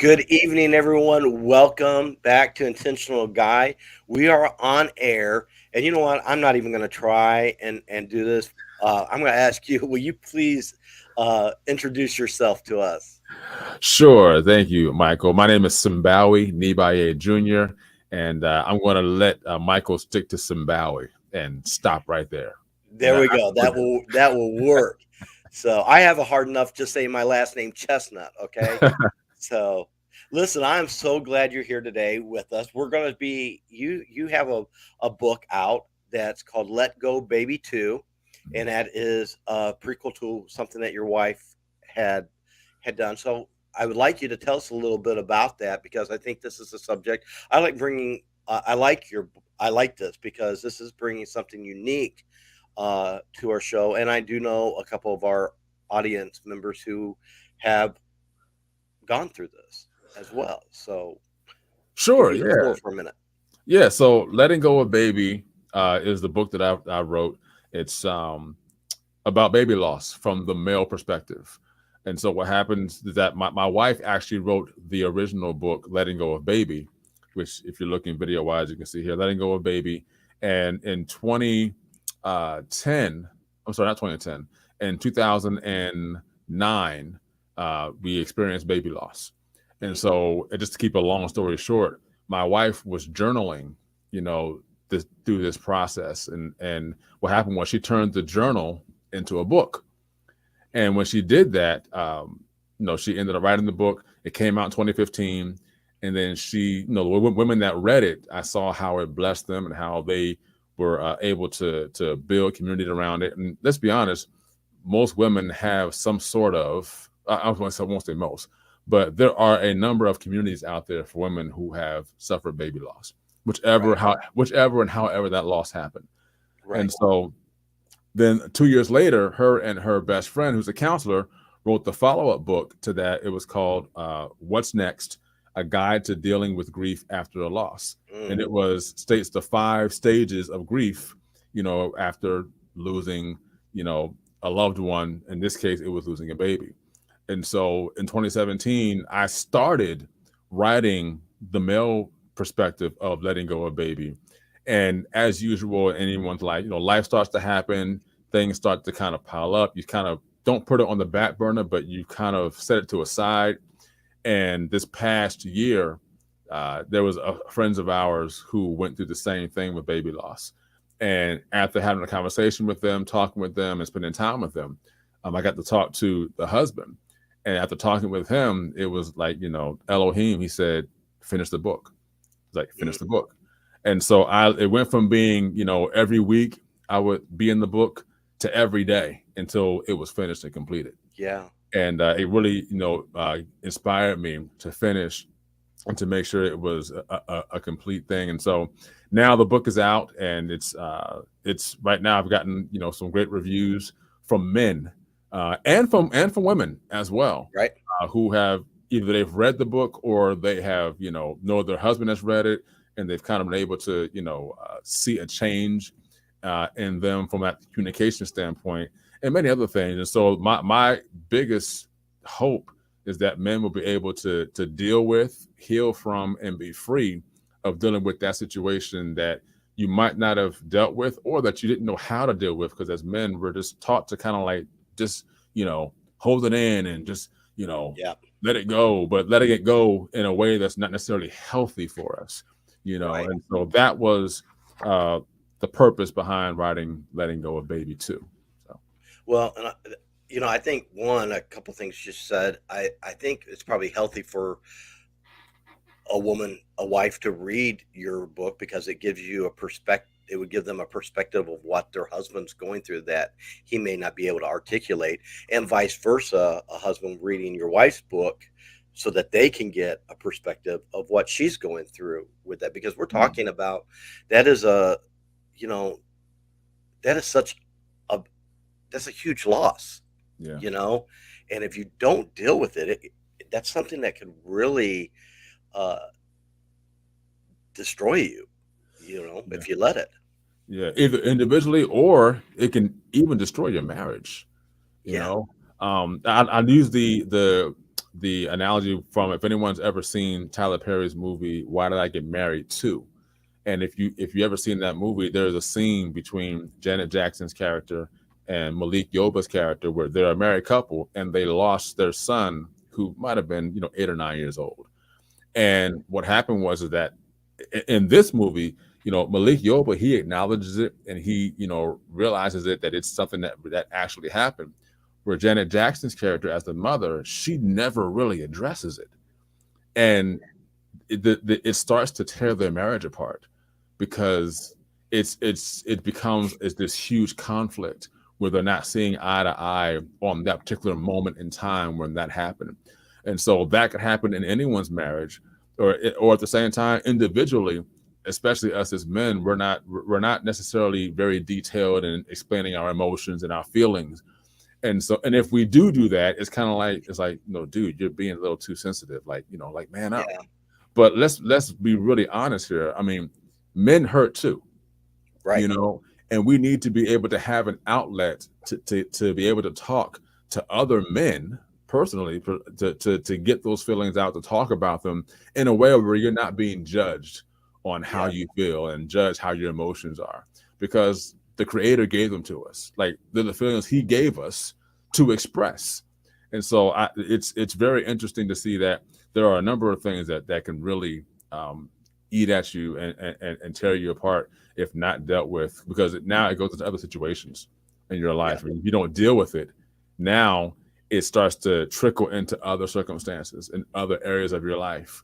Good evening, everyone. Welcome back to Intentional Guy. We are on air, and you know what? I'm not even going to try and do this. I'm going to ask you, will you please introduce yourself to us? Sure. Thank you, Michael. My name is Tsombawi Knibye Jr., and I'm going to let Michael stick to Tsombawi and stop right there. And There we go. That will work. So I have a hard enough just saying my last name, Chestnut. Okay. So, listen, I'm so glad you're here today with us. We're going to be you have a book out that's called Let Go Baby 2, and that is a prequel to something that your wife had had done. So, I would like you to tell us a little bit about that because I think this is a subject I like bringing I like this because this is bringing something unique to our show, and I do know a couple of our audience members who have gone through this as well. So give sure. you the Yeah. floor for a minute. Yeah. So, Letting Go of Baby is the book that I wrote. It's about baby loss from the male perspective. And so, what happens is that my wife actually wrote the original book, Letting Go of Baby, which, if you're looking video wise, you can see here, Letting Go of Baby. And in 2010, I'm sorry, not 2010, in 2009, we experienced baby loss. And Mhm. so, just to keep a long story short, my wife was journaling, you know, through this process. And what happened was she turned the journal into a book. And when she did that, she ended up writing the book. It came out in 2015. And then the women that read it, I saw how it blessed them and how they were able to build community around it. And let's be honest, most women have some sort of, I won't say most, but there are a number of communities out there for women who have suffered baby loss, Right, whichever and however that loss happened. And right. so then 2 years later, her and her best friend, who's a counselor, wrote the follow-up book to that. It was called What's Next? A Guide to Dealing with Grief After a Loss. And Mm, it states the 5 stages of grief, after losing, a loved one. In this case, it was losing a baby. And so in 2017, I started writing the male perspective of letting go of baby. And as usual, anyone's like, life starts to happen, things start to kind of pile up. You kind of don't put it on the back burner, but you kind of set it to a side. And this past year, there was friends of ours who went through the same thing with baby loss. And after having a conversation with them, talking with them, and spending time with them, I got to talk to the husband. And after talking with him, it was like, Elohim, he said, finish the book. He's like, finish mm, the book. And so it went from being, every week I would be in the book to every day until it was finished and completed. yeah. And it really, inspired me to finish and to make sure it was a complete thing. And so now the book is out, and it's right now. I've gotten some great reviews from men and from women as well, Right. who have either they've read the book or they have know their husband has read it, and they've kind of been able to see a change in them from that communication standpoint and many other things. And so my biggest hope is that men will be able to deal with, heal from, and be free of dealing with that situation that you might not have dealt with or that you didn't know how to deal with, because as men we're just taught to kind of like just hold it in and just Yeah. let it go, but letting it go in a way that's not necessarily healthy for us. Right. And so that was uh the purpose behind writing Letting Go of Baby too. So Well, and I think a couple things you said. I think it's probably healthy for a woman, a wife, to read your book because it gives you a perspective. It would give them a perspective of what their husband's going through that he may not be able to articulate, and vice versa. A husband reading your wife's book so that they can get a perspective of what she's going through with that. Because we're talking about that is you know, that is such a that's a huge loss, yeah. you know, and if you don't deal with that's something that could really uh, destroy you, Yeah. if you let it. Yeah, either individually or it can even destroy your marriage. You Yeah. know, I use the the analogy from, if anyone's ever seen Tyler Perry's movie Why Did I Get Married To? And if you ever seen that movie, there's a scene between Janet Jackson's character and Malik Yoba's character where they're a married couple and they lost their son, who might have been 8 or 9 years old. And what happened was is that in this movie, Malik Yoba, he acknowledges it and he realizes it, that it's something that actually happened. Where Janet Jackson's character as the mother, she never really addresses it, and it starts to tear their marriage apart, because it becomes this huge conflict where they're not seeing eye to eye on that particular moment in time when that happened. And so that could happen in anyone's marriage, or at the same time individually, especially us as men. We're not necessarily very detailed in explaining our emotions and our feelings. And if we do that, it's kind of like, no, dude, you're being a little too sensitive. Like, man up. Yeah. But let's be really honest here. I mean, men hurt too, Right. And we need to be able to have an outlet to be able to talk to other men personally, to get those feelings out, to talk about them in a way where you're not being judged on how you feel and judge how your emotions are, because the Creator gave them to us. Like, they're the feelings He gave us to express. And so it's very interesting to see that there are a number of things that can really eat at you and tear you apart if not dealt with, because now it goes into other situations in your life. And if you don't deal with it, now it starts to trickle into other circumstances in other areas of your life.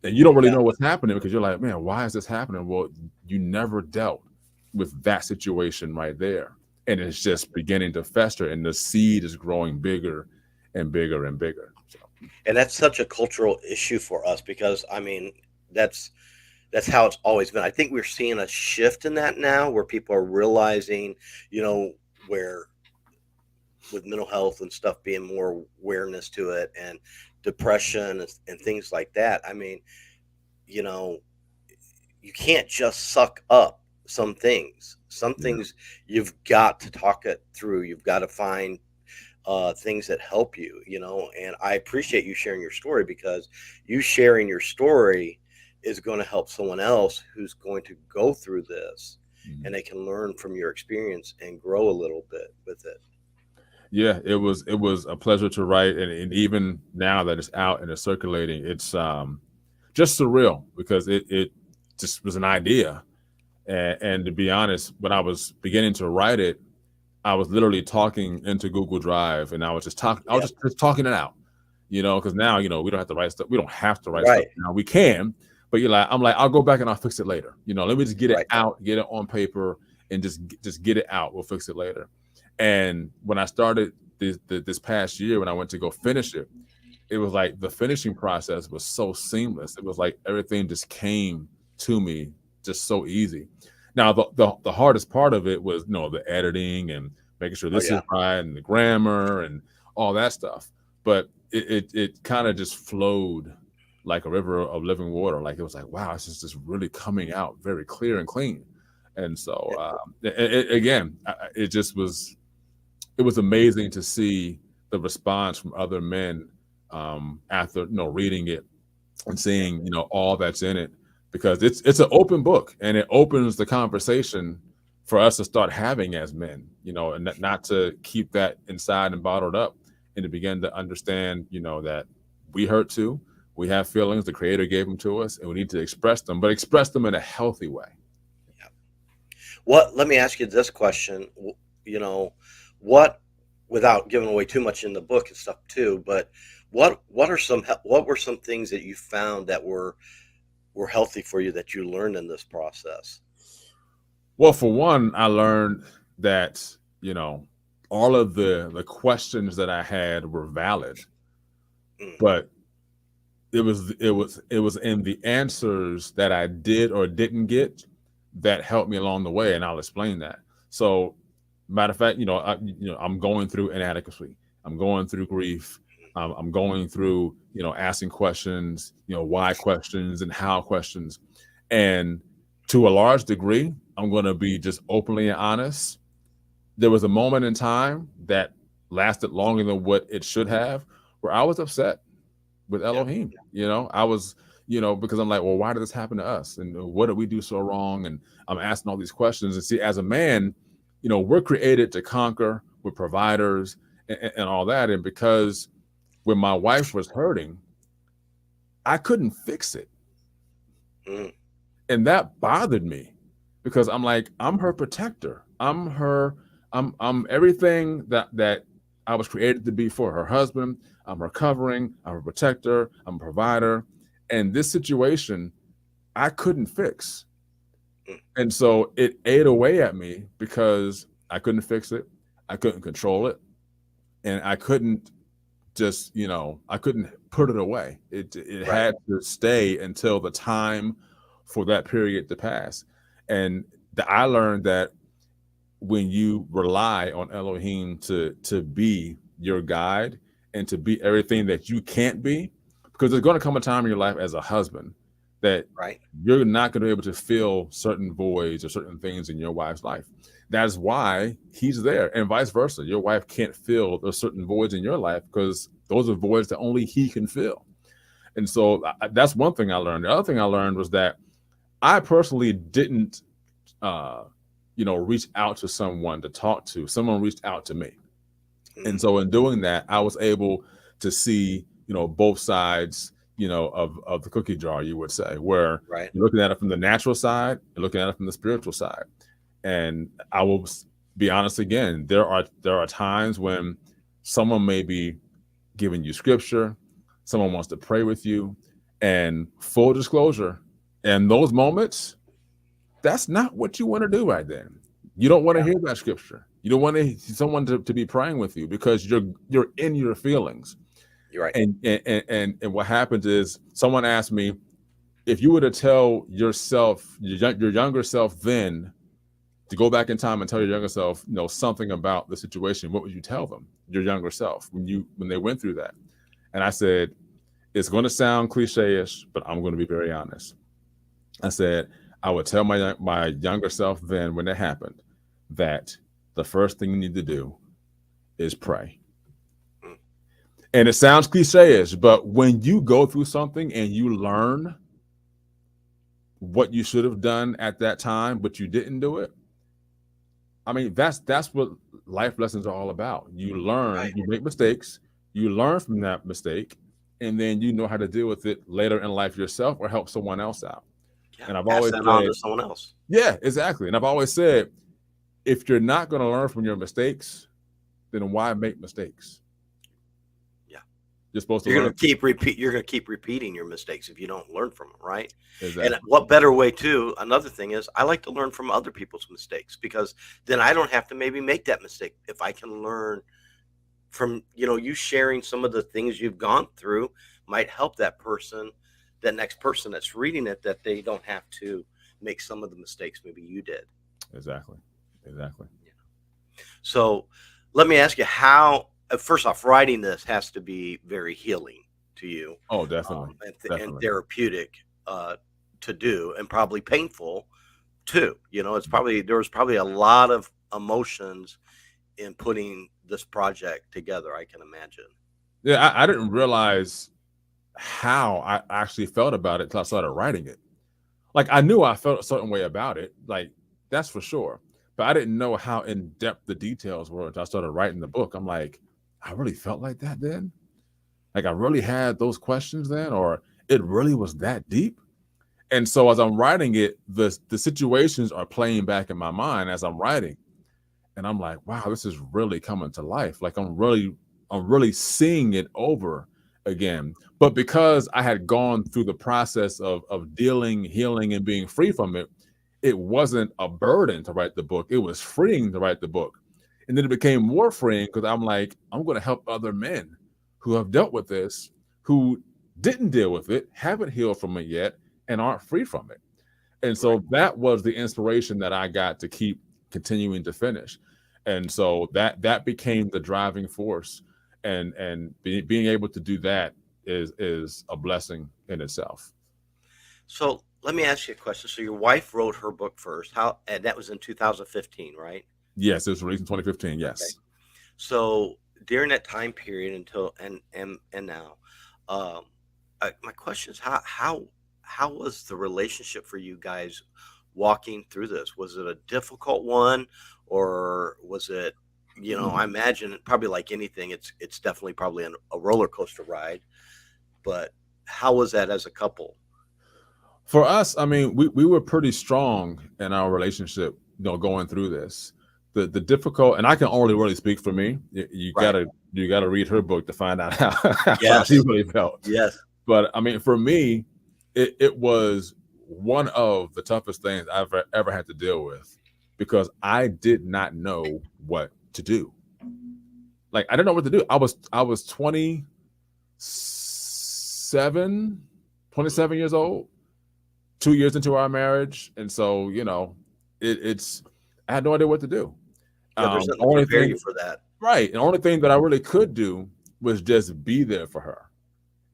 And you don't really know what's happening, because you're like, man, why is this happening? Well, you never dealt with that situation right there. And it's just beginning to fester, and the seed is growing bigger and bigger and bigger. So. And that's such a cultural issue for us, because I mean, that's how it's always been. I think we're seeing a shift in that now, where people are realizing, where with mental health and stuff, being more awareness to it, and depression and things like that. I mean, you can't just suck up some things. Some things you've got to talk it through. You've got to find things that help you, and I appreciate you sharing your story, because you sharing your story is going to help someone else who's going to go through this, and they can learn from your experience and grow a little bit with it. Yeah, it was a pleasure to write, and even now that it's out and it's circulating, it's just surreal, because it just was an idea, and to be honest, when I was beginning to write it, I was literally talking into Google Drive, and I was just talking. I was just talking it out, because now we don't have to write stuff. We don't have to write stuff now. We can, but I'm like, I'll go back and I'll fix it later. Let me just get it out, get it on paper, and just get it out. We'll fix it later. And when I started this past year, when I went to go finish it, it was like the finishing process was so seamless. It was like everything just came to me just so easy. Now, the hardest part of it was, the editing and making sure this is right, and the grammar and all that stuff. But it kind of just flowed like a river of living water. Like, it was like, wow, it's just really coming out very clear and clean. And so, it was amazing to see the response from other men after reading it and seeing all that's in it, because it's an open book, and it opens the conversation for us to start having as men, and not to keep that inside and bottled up, and to begin to understand that we hurt too, we have feelings, the Creator gave them to us, and we need to express them, but express them in a healthy way. Let me ask you this question, what, without giving away too much in the book and stuff too, but what were some things that you found that were healthy for you, that you learned in this process? Well, for one, I learned that all of the questions that I had were valid, but it was in the answers that I did or didn't get that helped me along the way, and I'll explain that. So, matter of fact, I'm going through inadequacy. I'm going through grief. I'm going through, asking questions, why questions and how questions. And to a large degree, I'm going to be just openly honest. There was a moment in time that lasted longer than what it should have, where I was upset. with Yeah. Elohim. I was, because I'm like, well, why did this happen to us? And what did we do so wrong? And I'm asking all these questions. And see, as a man, we're created to conquer, we're providers and all that. And because when my wife was hurting, I couldn't fix it. Mm. And that bothered me because I'm like, I'm her protector. I'm everything that I was created to be for her husband. I'm her covering, I'm a protector, I'm a provider. And this situation I couldn't fix. Mm. And so it ate away at me because I couldn't fix it. I couldn't control it. And I couldn't I couldn't put it away. It Right. had to stay until the time for that period to pass. And I learned that when you rely on Elohim to be your guide and to be everything that you can't be, because there's going to come a time in your life as a husband that Right. you're not going to be able to fill certain voids or certain things in your wife's life. That's why he's there, and vice versa. Your wife can't fill those certain voids in your life because those are voids that only he can fill. And so that's one thing I learned. The other thing I learned was that I personally didn't, reach out to someone to talk to. Someone reached out to me. Mm. And so in doing that, I was able to see, both sides, of the cookie jar, you would say, where Right. you're looking at it from the natural side, you're looking at it from the spiritual side. And I will be honest again, there are times when someone may be giving you scripture, someone wants to pray with you, and full disclosure, in those moments, that's not what you want to do right then. You don't want to Yeah. hear that scripture. You don't want someone to be praying with you because you're in your feelings. You're right. And what happens is someone asked me, if you were to tell yourself, your younger self then, to go back in time and tell your younger self, something about the situation, what would you tell them, your younger self, when they went through that? And I said, it's going to sound cliche-ish, but I'm going to be very honest. I said, I would tell my younger self then, when it happened, that the first thing you need to do is pray. Mm. And it sounds cliche-ish, but when you go through something and you learn what you should have done at that time, but you didn't do it, I mean, that's what life lessons are all about. You learn, Right. you make mistakes, you learn from that mistake, and then you know how to deal with it later in life yourself or help someone else out. Yeah. And I've Pass always that on said, to someone else. yeah, exactly. And I've always said, if you're not going to learn from your mistakes, then why make mistakes? Yeah. You're supposed to You're learn. going to keep repeat. You're going to keep repeating your mistakes if you don't learn from them, right? And Exactly. what better way too? Another thing is I like to learn from other people's mistakes because then I don't have to maybe make that mistake if I can learn from you sharing some of the things you've gone through might help that next person that's reading it, that they don't have to make some of the mistakes maybe you did. Exactly. So let me ask you how, first off, writing this has to be very healing to you, Oh, definitely. and therapeutic to do, and probably painful too. There was probably a lot of emotions in putting this project together, I can imagine. Yeah, I didn't realize how I actually felt about it until I started writing it. Like, I knew I felt a certain way about it, like, that's for sure. But I didn't know how in depth the details were until I started writing the book. I'm like, I really felt like that then? Like, I really had those questions then, or it really was that deep? And so as I'm writing it, the situations are playing back in my mind as I'm writing. And I'm like, wow, this is really coming to life. Like, I'm really seeing it over again. But because I had gone through the process of dealing, healing, and being free from it, it wasn't a burden to write the book. It was freeing to write the book. And then it became more freeing because I'm like, I'm going to help other men who have dealt with this, who didn't deal with it, haven't healed from it yet, and aren't free from it. And Right. so that was the inspiration that I got to keep continuing to finish. And so that became the driving force. And being able to do that is a blessing in itself. So let me ask you a question. So your wife wrote her book first. How, and that was in 2015, right? Yes, it was released in 2015. Okay. Yes. So during that time period until and now, um, my question is how was the relationship for you guys walking through this? Was it a difficult one, or was it, I imagine probably like anything, it's definitely probably a roller coaster ride. But how was that as a couple? For us, I mean, we were pretty strong in our relationship, going through this. The difficult, and I can only really speak for me. You Right. gotta read her book to find out how she Yes. really felt. Yes. But I mean, for me, it was one of the toughest things I've ever had to deal with, because I did not know what to do. Like, I didn't know what to do. I was 27 years old, 2 years into our marriage, and so it's I had no idea what to do. Yeah, there's nothing to Only prepare thing, you for that. right? The only thing that I really could do was just be there for her,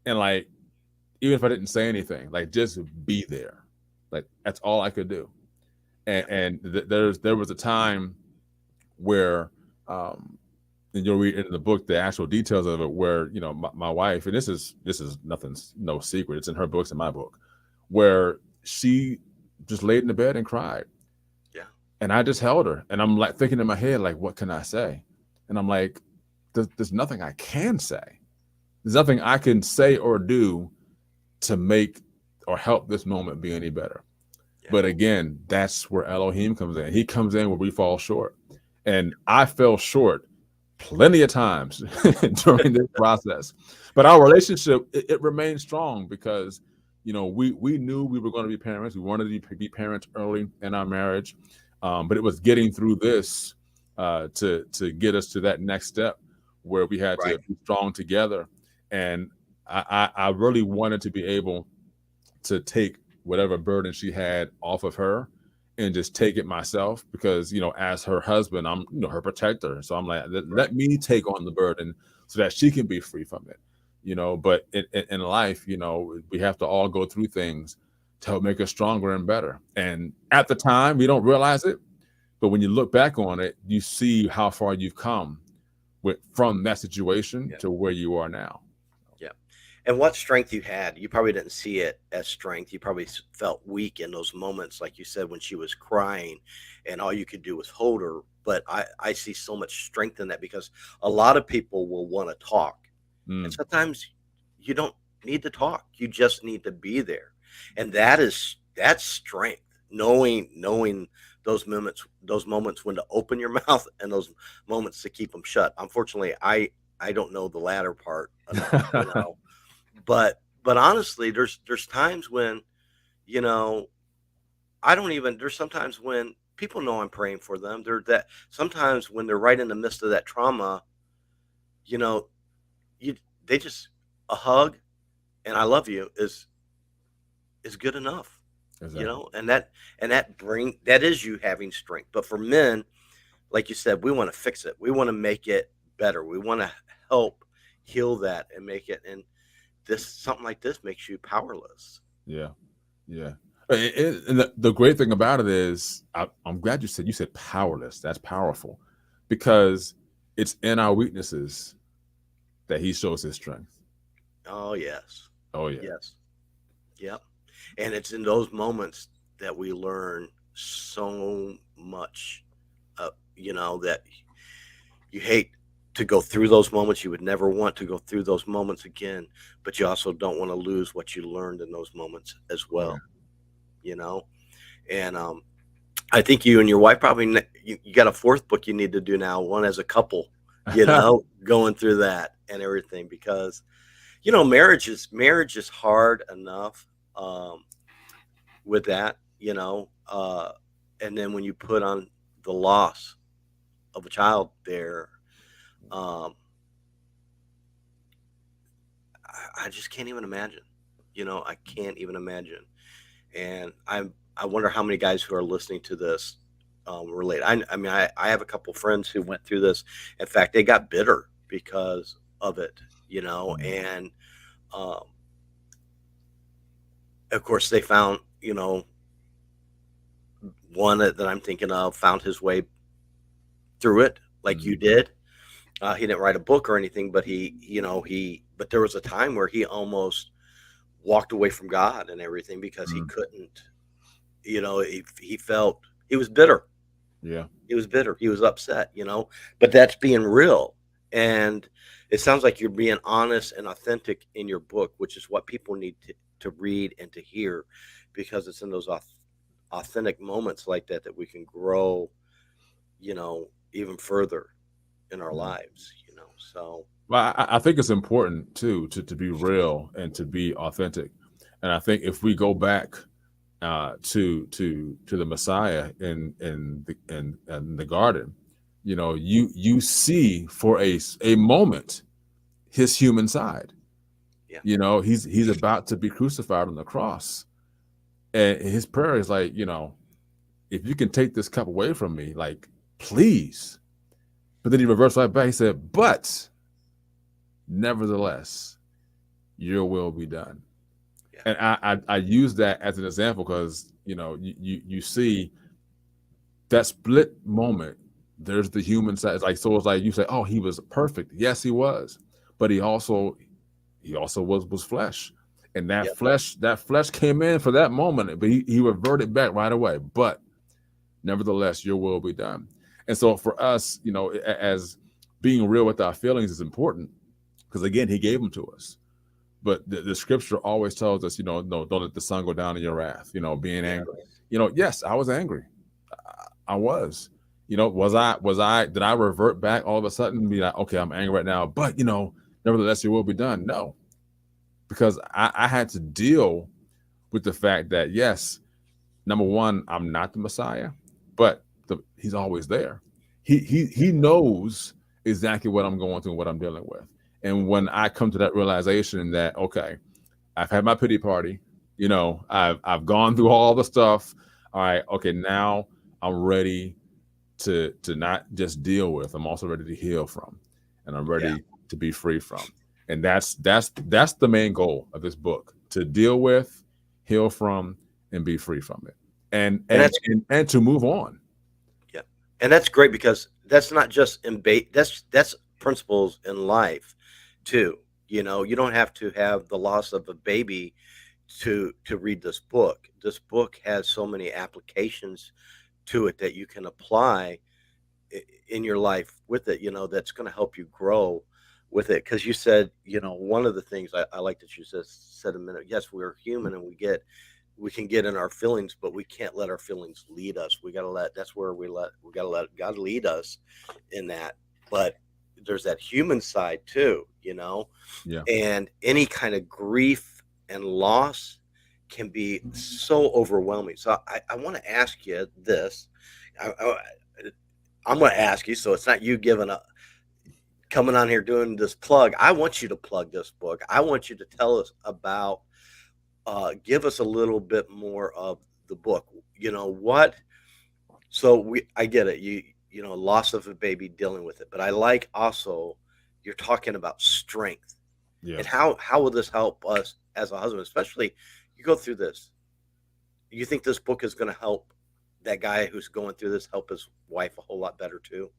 and like, even if I didn't say anything, like, just be there. Like, that's all I could do. Yeah. There was a time where, and you'll read in the book the actual details of it, where my wife, and this is nothing, no secret. It's in her books and my book, where she just laid in the bed and cried, Yeah. and I just held her, and I'm like thinking in my head, like, what can I say? And I'm like, there's nothing I can say. There's nothing I can say or do to make or help this moment be any better. Yeah. But again, that's where Elohim comes in. He comes in where we fall short. And I fell short plenty of times during this process. But our relationship, it remained strong, because we knew we were going to be parents. We wanted to be parents early in our marriage. But it was getting through this to get us to that next step, where we had Right. to be strong together. And I really wanted to be able to take whatever burden she had off of her and just take it myself, because as her husband, I'm her protector. So I'm like, Right. let me take on the burden so that she can be free from it. But in life, we have to all go through things to help make us stronger and better. And at the time, we don't realize it, but when you look back on it, you see how far you've come from that situation Yeah. to where you are now. Yeah. And what strength you had, you probably didn't see it as strength. You probably felt weak in those moments, like you said, when she was crying and all you could do was hold her. But I see so much strength in that, because a lot of people will want to talk. And Mm, sometimes you don't need to talk. You just need to be there. And that's strength. Knowing those moments when to open your mouth, and those moments to keep them shut. Unfortunately, I don't know the latter part enough. But honestly, there's times when, you know, I don't even there's sometimes when people know I'm praying for them. They're that sometimes when they're right in the midst of that trauma, you know, you they just a hug and I love you is good enough. exactly. And that is you having strength. But for men, like you said, we want to fix it. We want to make it better. We want to help heal that and make it. And this something like this makes you powerless. Yeah. Yeah. And the great thing about it is, I'm glad you said powerless. That's powerful, because it's in our weaknesses that he shows his strength. Oh yes, Oh yeah. yes, yep. And it's in those moments that we learn so much. That you hate to go through those moments. You would never want to go through those moments again, but you also don't want to lose what you learned in those moments as Oh yeah. well. You know, and I think you and your wife probably you got a fourth book you need to do now, one as a couple. Going through that and everything, because marriage is hard enough with that, and then when you put on the loss of a child there, um, I just can't even imagine. I can't even imagine, and I wonder how many guys who are listening to this relate. I mean, I have a couple friends who went through this. In fact, they got bitter because of it, Mm. and um, of course they found, one that I'm thinking of found his way through it like you Mm. did. He didn't write a book or anything, but but there was a time where he almost walked away from God and everything because he Mm. couldn't, he felt he was bitter. Yeah. He was bitter. He was upset. But that's being real. And it sounds like you're being honest and authentic in your book, which is what people need to read and to hear, because it's in those authentic moments like that we can grow, even further in our Yeah. lives. So, Well, I think it's important too to be real and to be authentic. And I think if we go back to the Messiah in the garden, you see for a moment his human side. yeah, He's about to be crucified on the cross, and his prayer is like, if you can take this cup away from me, like, please. But then he reversed right back. He said, but nevertheless, your will be done. yeah, And I use that as an example because you see that split moment. There's the human side. It's like, so it's like you say, oh, he was perfect. Yes, he was, but he also was flesh, and that yeah, flesh came in for that moment, but he reverted back right away. But nevertheless, your will be done. And so for us, as being real with our feelings is important because again, he gave them to us. But the scripture always tells us, no, don't let the sun go down in your wrath, being yeah, angry. Yes, I was angry. I was. Did I revert back all of a sudden and be like, okay, I'm angry right now, but nevertheless, your will be done? No, because I had to deal with the fact that yes, number one, I'm not the Messiah, but he's always there. He knows exactly what I'm going through and what I'm dealing with. And when I come to that realization that okay, I've had my pity party, I've gone through all the stuff. All right, okay, now I'm ready to not just deal with. I'm also ready to heal from, and I'm yeah. ready to be free from. And that's the main goal of this book: to deal with, heal from, and be free from it, and And and that's and to move on. Yeah, and that's great because that's not just that's principles in life too. You don't have to have the loss of a baby to read this book. This book has so many applications to it that you can apply in your life with it. That's going to help you grow with it. Because you said, one of the things I like that you said a minute. Yes, we're human and we can get in our feelings, but we can't let our feelings lead us. We gotta let that's where we gotta let God lead us in that. But there's that human side too. Yeah. And any kind of grief and loss can be so overwhelming. So I want to ask you this. I, I'm going to ask you, so it's not you giving up, coming on here doing this plug. I want you to plug this book. I want you to tell us about give us a little bit more of the book. What? So I get it. Loss of a baby, dealing with it, but I like also you're talking about strength Yeah. and how will this help us as a husband, especially you go through this. You think this book is going to help that guy who's going through this help his wife a whole lot better too?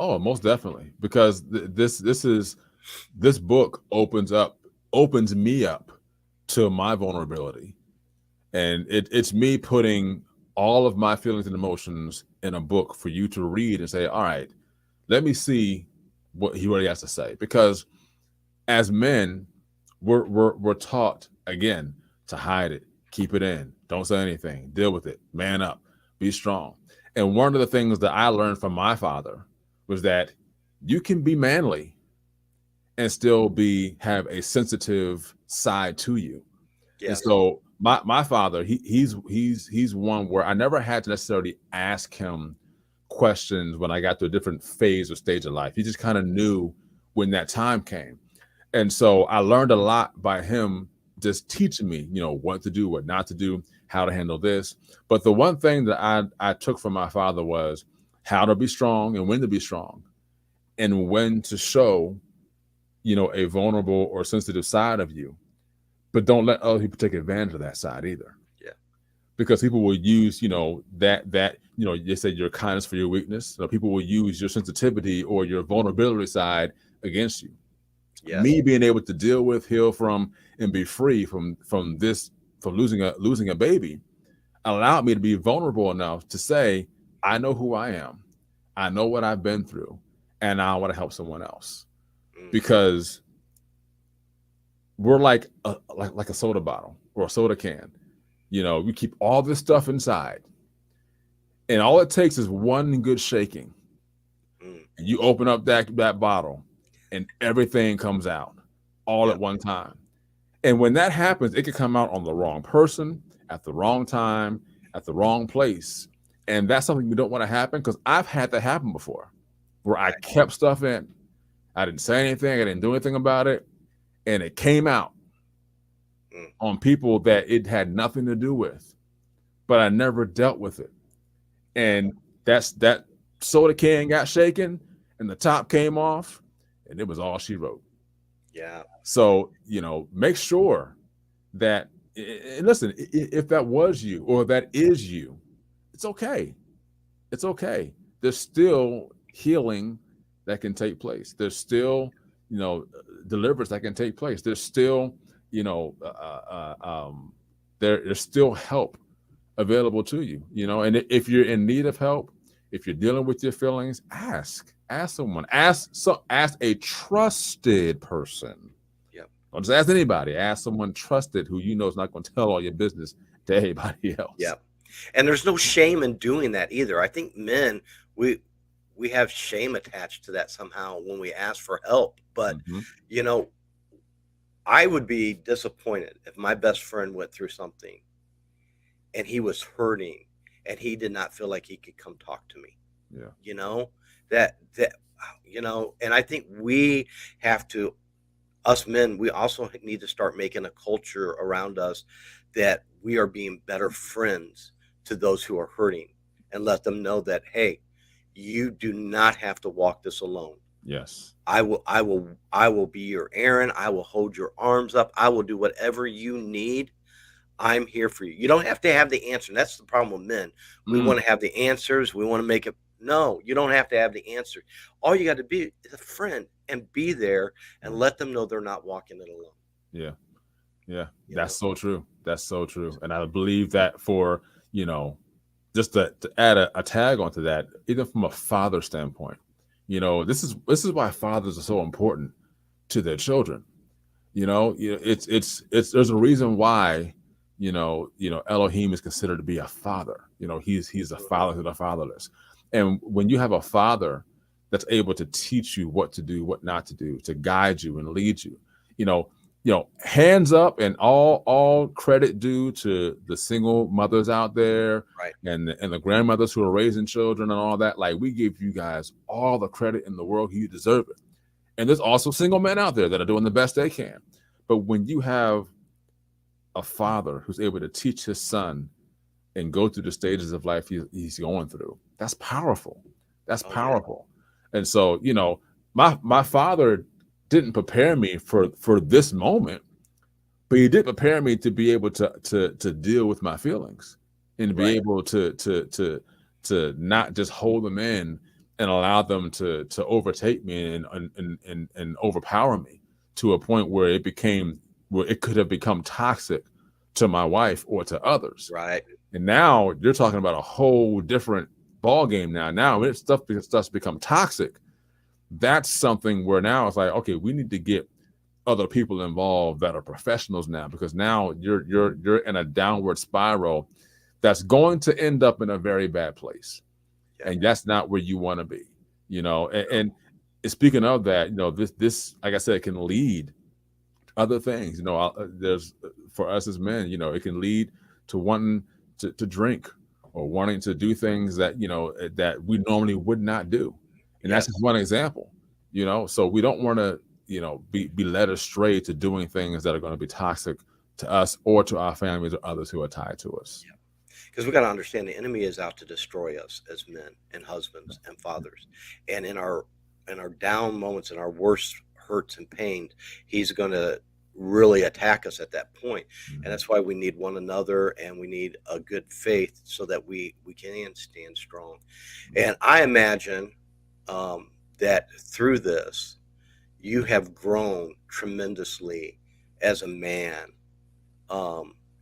Oh, most definitely. Because this book opens me up to my vulnerability, and it's me putting all of my feelings and emotions in a book for you to read and say, all right, let me see what he really has to say. Because as men, we're taught again to hide it, keep it in, don't say anything, deal with it, man up, be strong. And one of the things that I learned from my father was that you can be manly and still have a sensitive side to you. And Yes. so my father, he's one where I never had to necessarily ask him questions when I got to a different phase or stage of life. He just kind of knew when that time came. And so I learned a lot by him just teaching me, what to do, what not to do, how to handle this. But the one thing that I took from my father was how to be strong and when to be strong and when to show, a vulnerable or sensitive side of you. But don't let other people take advantage of that side either. Yeah. Because people will use, you say your kindness for your weakness. So people will use your sensitivity or your vulnerability side against you. Yes. Me being able to deal with, heal from, and be free from this, from losing a baby, allowed me to be vulnerable enough to say, I know who I am, I know what I've been through, and I want to help someone else. Mm. Because we're like a soda bottle or a soda can. We keep all this stuff inside, and all it takes is one good shaking, Mm. and you open up that bottle, and everything comes out all at Yep. one time. And when that happens, it can come out on the wrong person at the wrong time at the wrong place, and that's something you don't want to happen, because I've had that happen before, where I Right. kept stuff in. I didn't say anything. I didn't do anything about it, and it came out Mm. on people that it had nothing to do with, but I never dealt with it. Yep. And that soda can got shaken, and the top came off, and it was all she wrote. Yeah. So, make sure that, and listen, if that was you or that is you, it's okay. It's okay. There's still healing that can take place. There's still, deliverance that can take place. There's still, you know, there's still help available to you. And if you're in need of help, if you're dealing with your feelings, ask someone, ask a trusted person. Yep. Don't just ask anybody. Ask someone trusted who you know is not going to tell all your business to anybody else. Yep. And there's no shame in doing that either. I think men, we have shame attached to that somehow when we ask for help. But Mhm. you know, I would be disappointed if my best friend went through something and he was hurting and he did not feel like he could come talk to me. Yeah. You know, that and I think we have to, us men, we also need to start making a culture around us that we are being better friends to those who are hurting, and let them know that, hey, you do not have to walk this alone. Yes. I will be your Aaron. I will hold your arms up. I will do whatever you need. I'm here for you. You don't have to have the answer. And that's the problem with men. We Mm. want to have the answers. We want to make it. No, you don't have to have the answer. All you got to be is a friend and be there and let them know they're not walking it alone. Yeah. Yeah. You That's know? so true. That's so true. And I believe that for, just to add a tag onto that, even from a father standpoint, this is why fathers are so important to their children. It's there's a reason why, Elohim is considered to be a father. He's a Mhm. father to the fatherless. And when you have a father that's able to teach you what to do, what not to do, to guide you and lead you, you know, hands up, and all credit due to the single mothers out there, Right. and the grandmothers who are raising children and all that. Like, we give you guys all the credit in the world. You deserve it. And there's also single men out there that are doing the best they can. But when you have a father who's able to teach his son and go through the stages of life he's going through, that's powerful. That's Oh yeah. powerful. And so, my father didn't prepare me for this moment, but he did prepare me to be able to deal with my feelings, and to be Right. able to not just hold them in and allow them to overtake me and overpower me to a point where it could have become toxic to my wife or to others. Right. And now you're talking about a whole different ball game. Now when stuff starts to become toxic, that's something where now it's like, okay, we need to get other people involved that are professionals now, because now you're in a downward spiral that's going to end up in a very bad place, Yeah. and that's not where you want to be. And speaking of that, this like I said, can lead to other things. There's, for us as men, it can lead to wanting to drink, or wanting to do things that we normally would not do. And that's just Yes. one example. So we don't want to be led astray to doing things that are going to be toxic to us or to our families or others who are tied to us. Because we got to understand the enemy is out to destroy us as men and husbands and fathers. And in our down moments, in our worst hurts and pains, he's going to really attack us at that point. And Mhm. that's why we need one another, and we need a good faith so that we can stand strong. And I imagine that through this, you have grown tremendously as a man,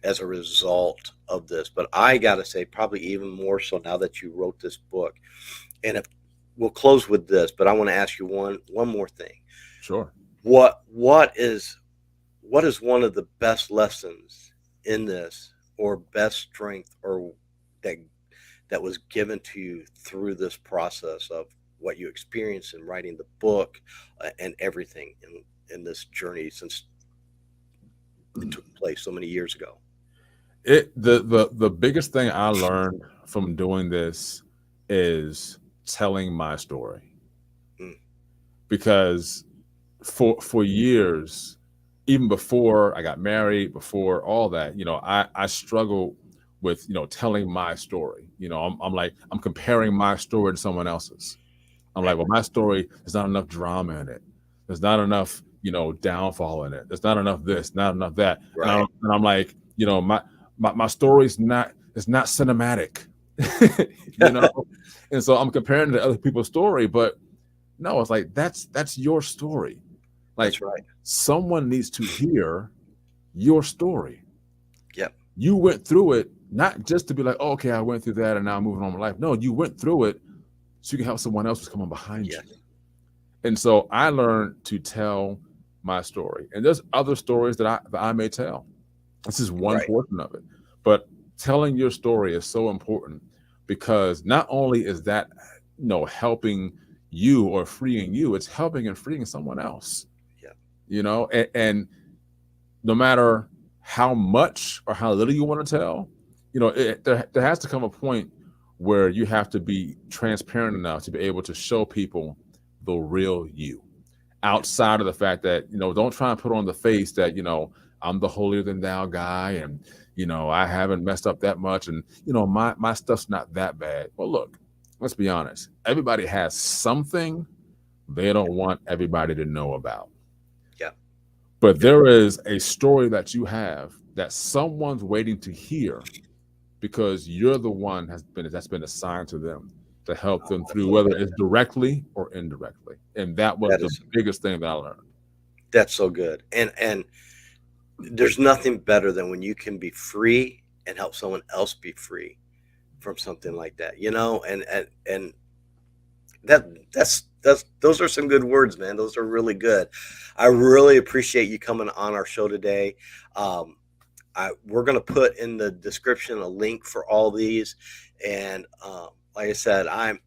as a result of this. But I got to say, probably even more so now that you wrote this book. And if we'll close with this, but I want to ask you one more thing. Sure. What is one of the best lessons in this, or best strength, or that was given to you through this process of what you experienced in writing the book, and everything in this journey since it took place so many years ago? The biggest thing I learned from doing this is telling my story, Mm. because for years, even before I got married, before all that, I struggled with, telling my story. I'm like, I'm comparing my story to someone else's. I'm like, well, my story, there's not enough drama in it. There's not enough, downfall in it. There's not enough this, not enough that. Right. And I'm like, my story's it's not cinematic, And so I'm comparing it to other people's story, but no, it's like, that's your story. Like, That's right. someone needs to hear your story. Yep. You went through it, not just to be like, oh, okay, I went through that and now I'm moving on with my life. No, you went through it so you can help someone else who's coming behind Yes. you. And so I learned to tell my story. And there's other stories that I may tell. This is one Right. portion of it. But telling your story is so important, because not only is that, helping you or freeing you, it's helping and freeing someone else. Yeah. And no matter how much or how little you want to tell, there has to come a point where you have to be transparent enough to be able to show people the real you, outside of the fact that, don't try and put on the face that, I'm the holier than thou guy, and, I haven't messed up that much, and, my stuff's not that bad. Well, look, let's be honest. Everybody has something they don't want everybody to know about. Yeah. But there is a story that you have that someone's waiting to hear, because you're the one that's been assigned to them to help them through, whether it's directly or indirectly. And that was the biggest thing that I learned. That's so good. And there's nothing better than when you can be free and help someone else be free from something like that, and that's those are some good words, man. Those are really good. I really appreciate you coming on our show today. We're going to put in the description a link for all these. And like I said, I'm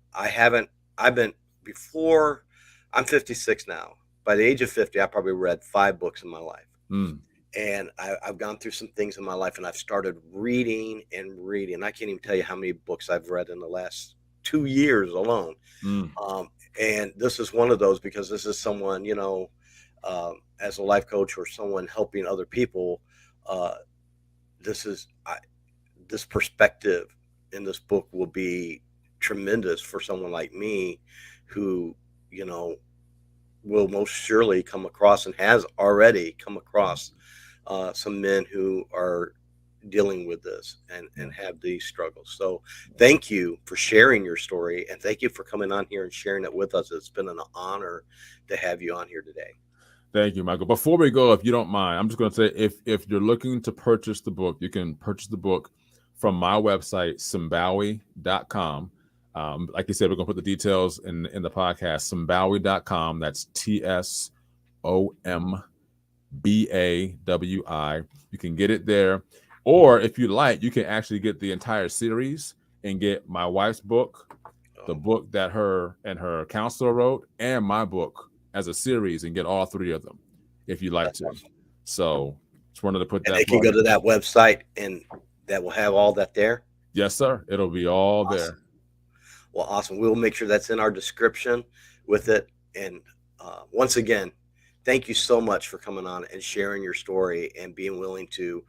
56 now. By the age of 50, I probably read 5 books in my life. And I've gone through some things in my life, and I've started reading and reading. I can't even tell you how many books I've read in the last 2 years alone. And this is one of those, because this is someone, as a life coach or someone helping other people, this perspective in this book will be tremendous for someone like me, who, will most surely come across, and has already come across, some men who are dealing with this and have these struggles. So thank you for sharing your story, and thank you for coming on here and sharing it with us. It's been an honor to have you on here today. Thank you, Michael. Before we go, if you don't mind, I'm just going to say, if you're looking to purchase the book, you can purchase the book from my website, Tsombawi.com. Like you said, we're going to put the details in the podcast, Tsombawi.com. That's TSOMBAWI. You can get it there. Or if you like, you can actually get the entire series and get my wife's book, the book that her and her counselor wrote, and my book as a series, and get all 3 of them if you like to. Awesome. So just wanted to put that. They can go to that website, and that will have all that there. Yes, sir. It'll be all awesome. There. Well, awesome. We'll make sure that's in our description with it. And once again, thank you so much for coming on and sharing your story and being willing to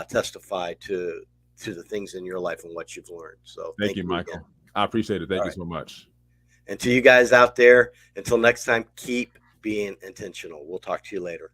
testify to the things in your life and what you've learned. So thank you, Michael. Again. I appreciate it. Thank you so much. And to you guys out there, until next time, keep being intentional. We'll talk to you later.